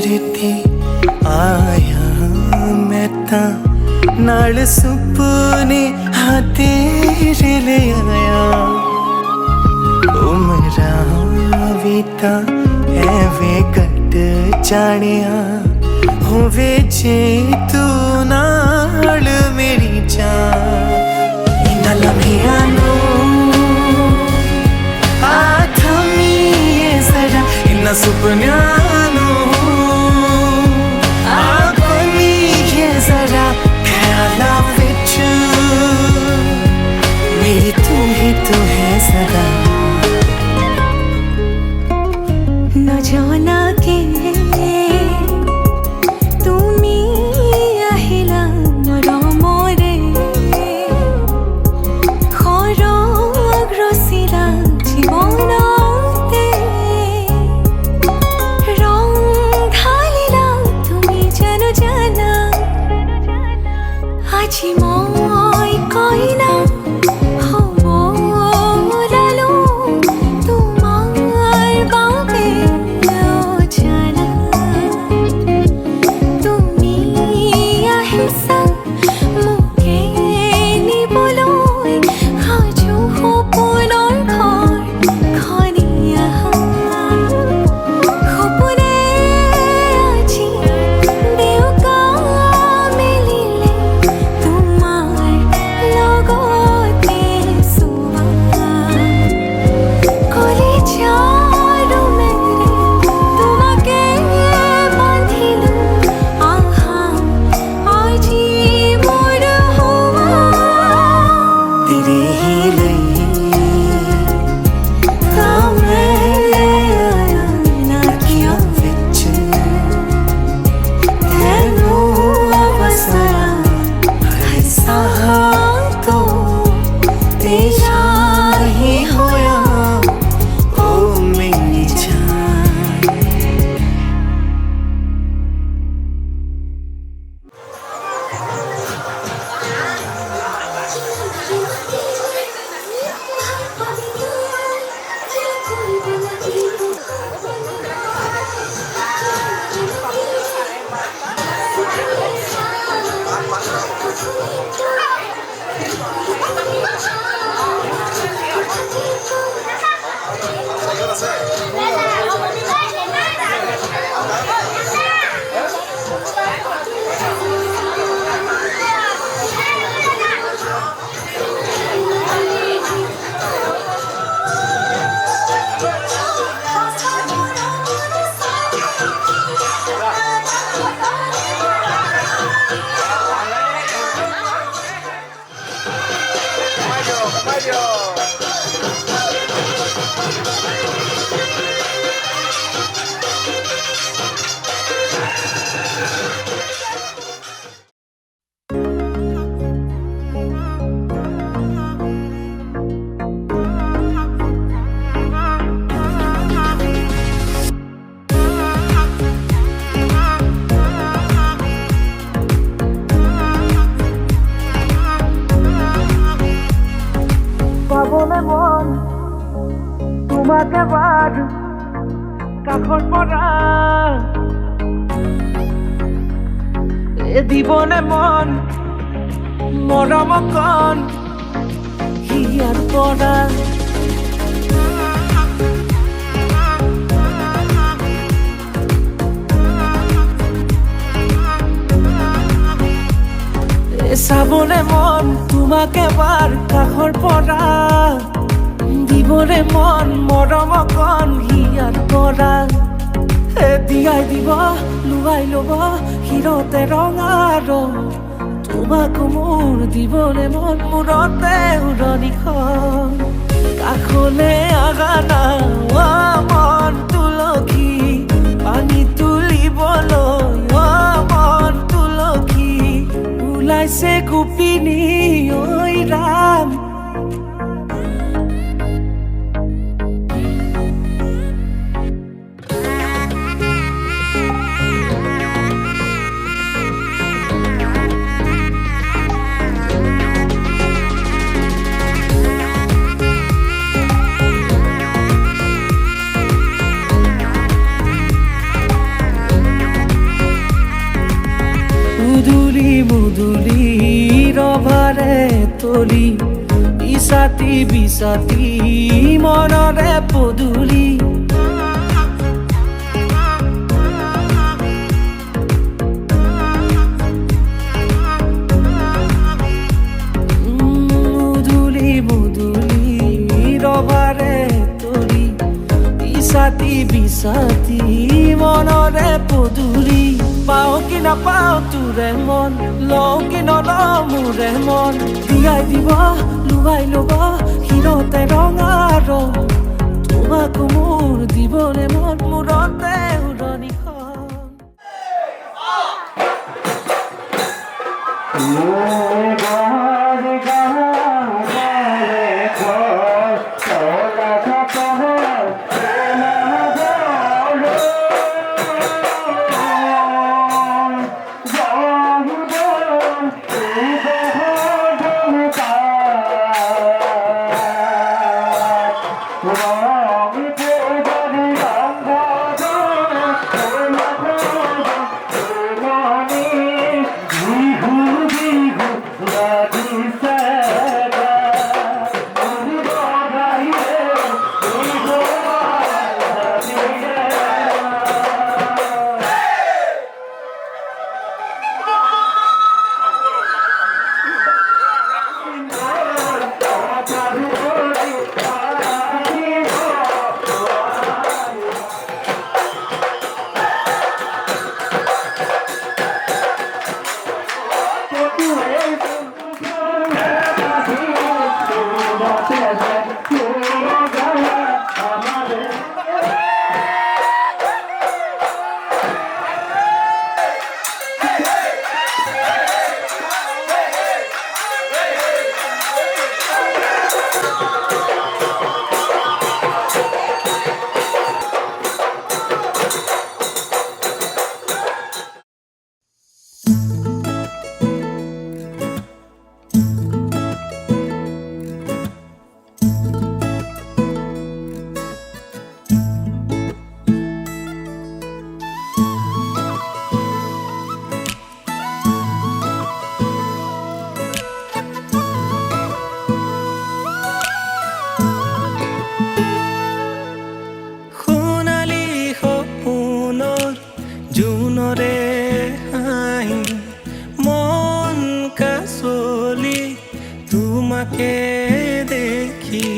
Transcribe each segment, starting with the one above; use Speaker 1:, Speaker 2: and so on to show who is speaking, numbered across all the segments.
Speaker 1: ते आया मैं तां नाल सुपने हाँ तेरे ले आया उमरां भी तां एवें कट जानिया होवे जे तू नाल मेरी जान इन्हां लम्हियां नूं आ थमीए जरा इन्हां सुपनियां जरा ख्याला विच मेरी तू ही तू है सदा
Speaker 2: न जाना के তুমি আহিলা মৰমৰে খৰগ ৰচিলা জীৱনতে ৰং ঢালিলা তুমি জানো জানা আজি মই কইনা হব ওলালো তোমাৰ বাবে জানা তুমি আহিছা মোকে নিবলৈ সাজু সপোনৰ ঘৰখনি সপোনে আজি দেউকা মেলিলে তোমাৰ লগতে চোৱা কলিজাৰো মেলি তোমাকে বান্ধিলো আহা আজি মোৰ হোৱা
Speaker 1: तेरे ही लिए तां मैं आया नाकियां विच तैनू वसाया हर साह तो तेरा ही होया ओ मेरी जान
Speaker 3: পাবলে মন তোমাকে বার কাষত পৰা এ দিবনে মন মৰম কণ হিয়াৰ পৰা চাবলে মন তোমাকে বাৰ কাষৰ পৰা দিবলে মন মৰম কণ হিয়াৰ পৰা দিয়াই দিব লুৱাই ল'ব হিৰতে ৰঙা ৰং তোমাক মোৰ দিবলে মন মূৰতে উৰণিখন কাষলে আগানা মন তুলসী পানী তুলিবলৈ মন তুলসী ওলাইছে গোপিনী ঐ ৰাম মুদুলি ৰভাৰে তলি ইছাতি বিছাতি মনৰে পদূলি মুদুলি ৰভাৰে তলি ইছাতি বিছাতি মনৰে পদূলি পাওঁ কি নাপাওঁ তোৰে মন লওঁ কি নলওঁ মোৰে মন দিয়াই দিব লুৱাই ল'ব শিৰতে ৰঙা ৰং তোমাক মোৰ দিবনে মন মূৰতে উৰণিখন তোমাকে দেখি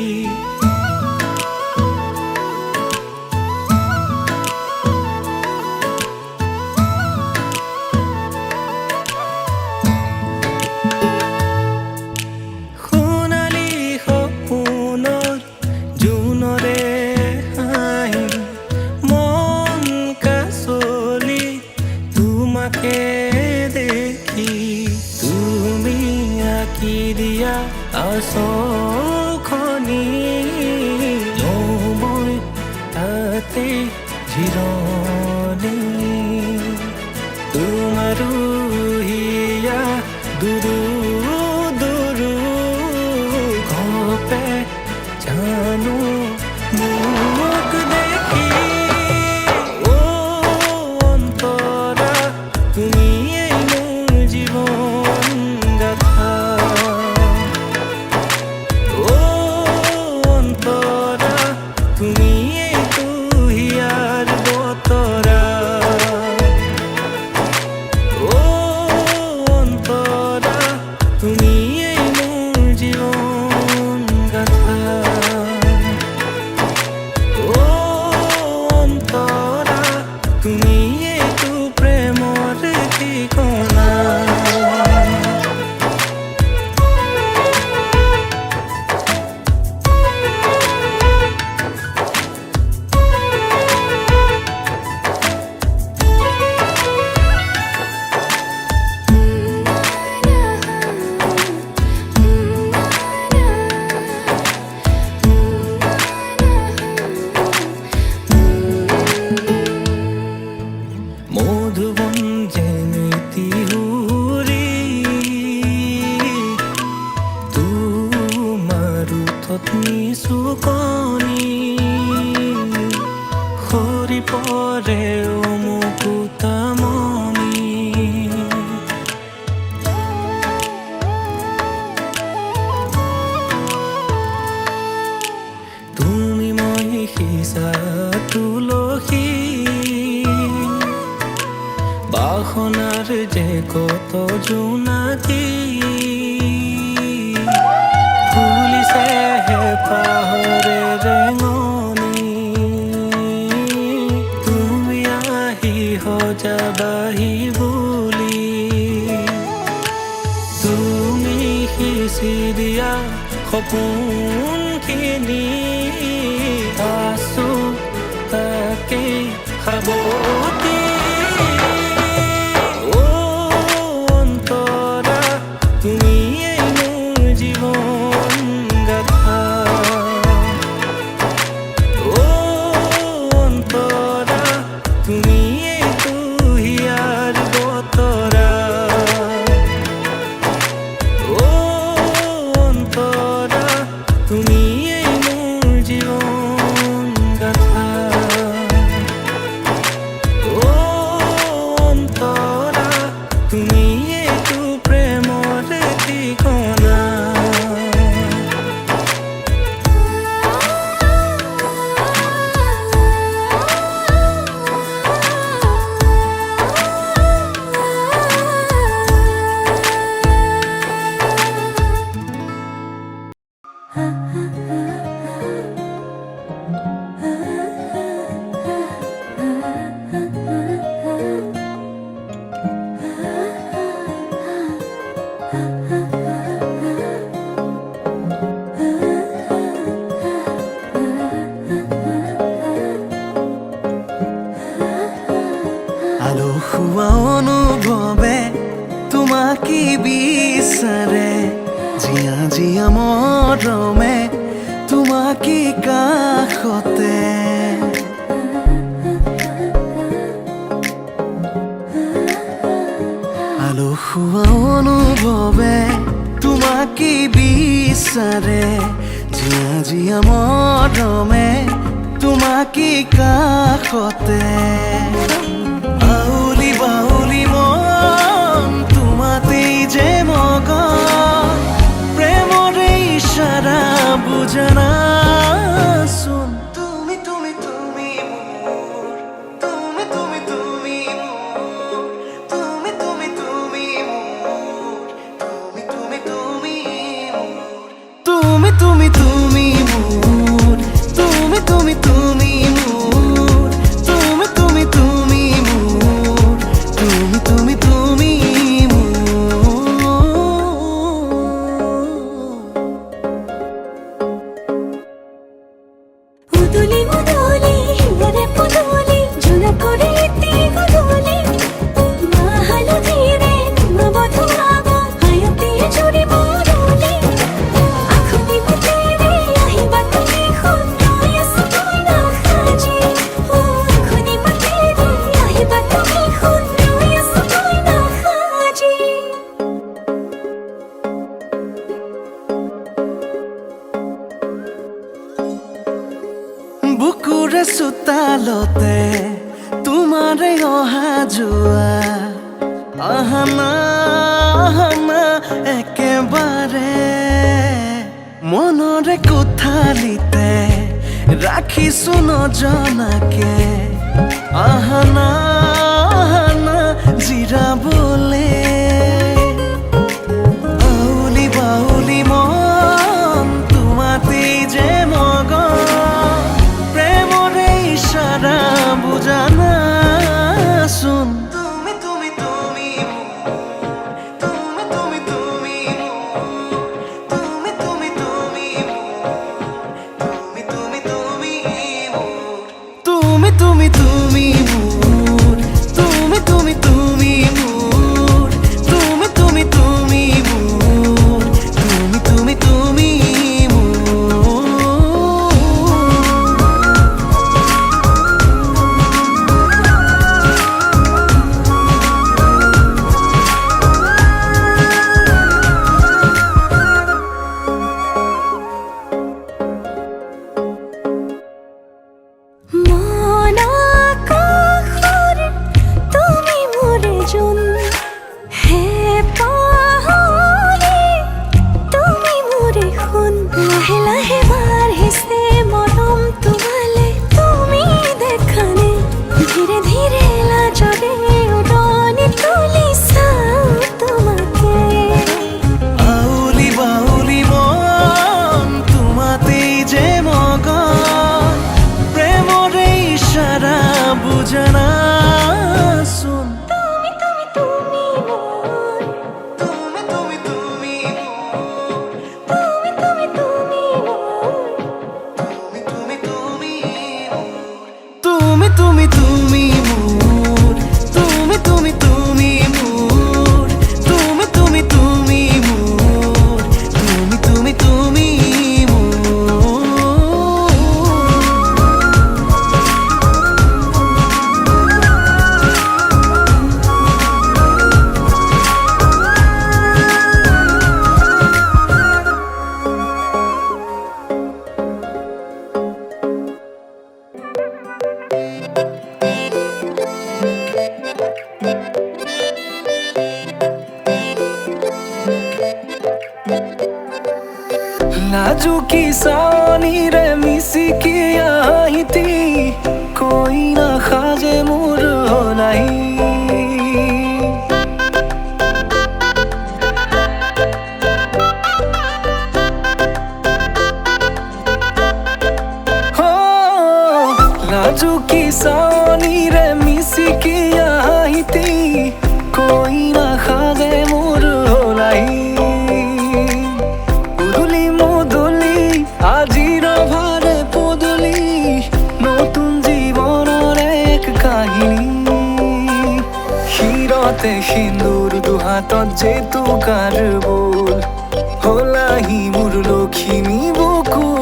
Speaker 3: সোণালী সপোনৰ জোনৰে হাঁহি মন কাছলি তোমাকে দেখি তুমি আঁকি দিয়া আচলখনি মই তাতে জিৰণি তোমাৰো হিয়া দুৰু দুৰু ঘপে জানো মোক দেখি অ অন্তৰা তুমিয়েই মোৰ জীৱন গাথা বাহনার যে কত জোনাকি পুলিশে হে পাহরে রেঙনি তুমি আহি যাবাহি বুলি তুমি সিঁচি দিয়া সপোনখিনি আছো তাকেই সাৱটি
Speaker 1: আলসুৱা অনুভৱে তোমাকে বিচাৰে জিয়া জিয়া মৰমে তোমাকে কাষতে আলসুৱা অনুভৱে তোমাকে বিচাৰে জিয়া জিয়া মৰমে তোমাকে কাষতে বাউলি বাউলি মন তোমাতেই যে মগন প্ৰেমৰে ইশাৰা বুজনা চোন তুমি তুমি তুমি মোৰ তুমি তুমি তুমি মোৰ তুমি তুমি তুমি মোৰ তুমি তুমি তুমি মোৰ তুমি তুমি তুমি মোৰ তুমি তুমি তুমি মোৰ তুমি তুমি তুমি মোৰ তুমি তুমি তুমি
Speaker 2: উদুলি উদুলি হিয়ারে পুদুলি ঝুলা করে এতে গুদুলি মাহালো ধীরে নবধু আগো হায়তে চুরি বদুলি আখনি বুতেরে আহিবা তুমি খুন্নয়া সতনা খাজি ও আখনি বুতেরে আহিবা তুমি খুন্নয়া সতনা খাজি
Speaker 1: বুকুৰে চোতালতে তোমাৰে অহা যোৱা আহানা আহানা একেবাৰে মনৰে কোঠালিতে ৰাখিছো নজনাকে আহানা আহানা জিৰাবলে বাউলি বাউলি মন তোমাতেই যে মগন প্ৰেমৰে ইশাৰা বুজানা চোন তুমি তুমি তুমি তুমি তুমি তুমি তুমি তুমি তুমি তুমি তুমি তুমি তুমি তুমি তুমি মোৰ লাজুকী চাৱনিৰে মিচিকি আহিতি কইনা সাজে মোৰ হলাহি লাজুকী চাৱনিৰে মিচিকি আহিতি কইনা সাজে মোৰ হলাহি উদুলি মুদুলি আজিৰ ভাৰে পদূলি নতুন জীৱনৰ এক কাহিনী শিৰতে সিন্দুৰ দুহাতত জেতুকাৰ বোল হলাহি মোৰ লখিমী বুকুৰ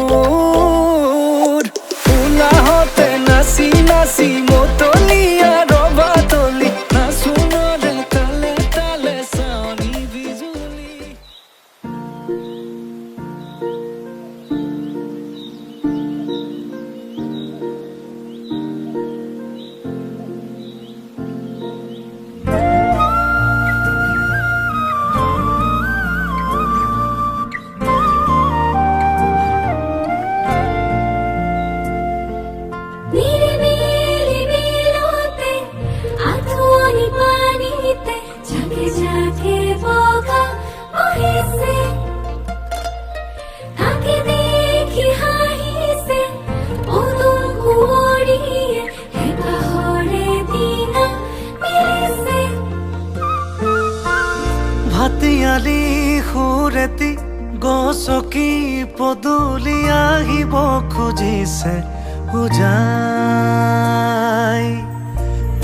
Speaker 1: উলাহতে নাচি নাচি মতলীয়া ৰবা তলি নাচোনৰে তালে তালে চাৱনি বিজুলি
Speaker 2: নিরিবিলি বিলোতে আঁধুনি পানিতে ঝাঁকে ঝাঁকে বগা বহিছে তাকে দেখি হাসিছে অদম কুঁৱৰীয়ে হেঁপাহৰে দিনা মিলিছে
Speaker 1: ভাটিয়ালি সুৰেতি গছকি পদূলি আহিব খুজিছে উজাই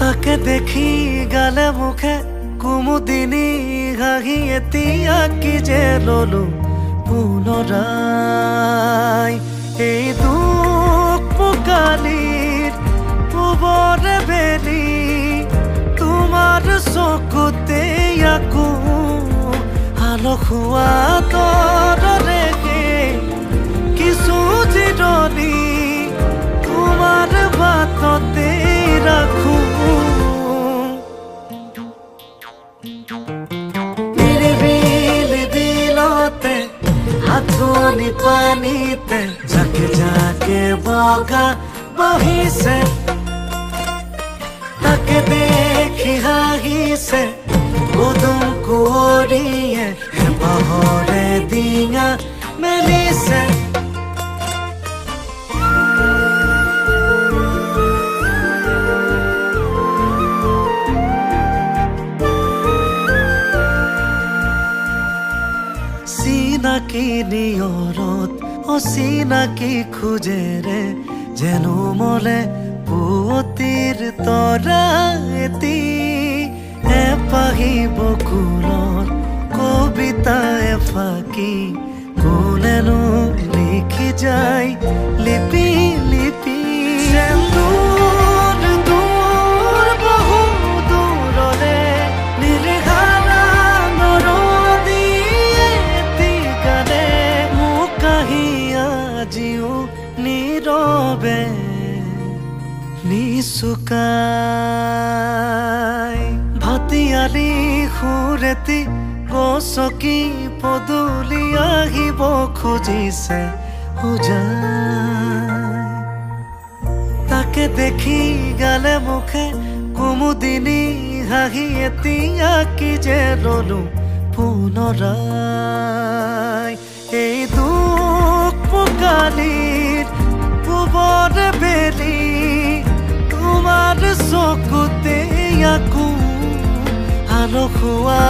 Speaker 1: তাকে দেখি গালে মুখে কুমুদিনী হাঁহি এতিয়া কি যে ললো পুনৰাই এই দুখ পোকালিৰ পূবৰে বেলি তোমাৰ চকুতে আকৌ আলসুৱা তৰৰে কিছু জিৰণি তোমাৰ বাটতে ৰাখো নিৰিবিলি বিলতে আঁঠুনি পানীতে জাকে জাকে বগা বহিছে তাকে দেখি হাঁহিছে উদুম কুঁৱৰীয়ে হেঁপাহৰে ডিঙা মেলিছে চিনাকি নিয়ৰত অচিনাকি খোজেৰে যেনো মলে পুৱতিৰ তৰা এটি এপাহি বকুলৰ কবিতা এফাকি কোনেনো লিখি যায় লিপি লিপি দূৰ দূৰ বহু দূৰৰে নিৰ্ঘাৰা নৰদীয়ে এটি গানে মোক কাহি আজিও নীৰৱে নিচুকাই ভাটিয়ালি সুৰেতি গছকি পদূলি আহিব খুজিছে উজাই তাকে দেখি গালে মুখে কুমুদিনী হাঁহি এতিয়া কি যে ললো পুনৰাই এই দুখ পোকালিৰ পূবৰে বেলি তোমাৰ চকুতে আকৌ আলসুৱা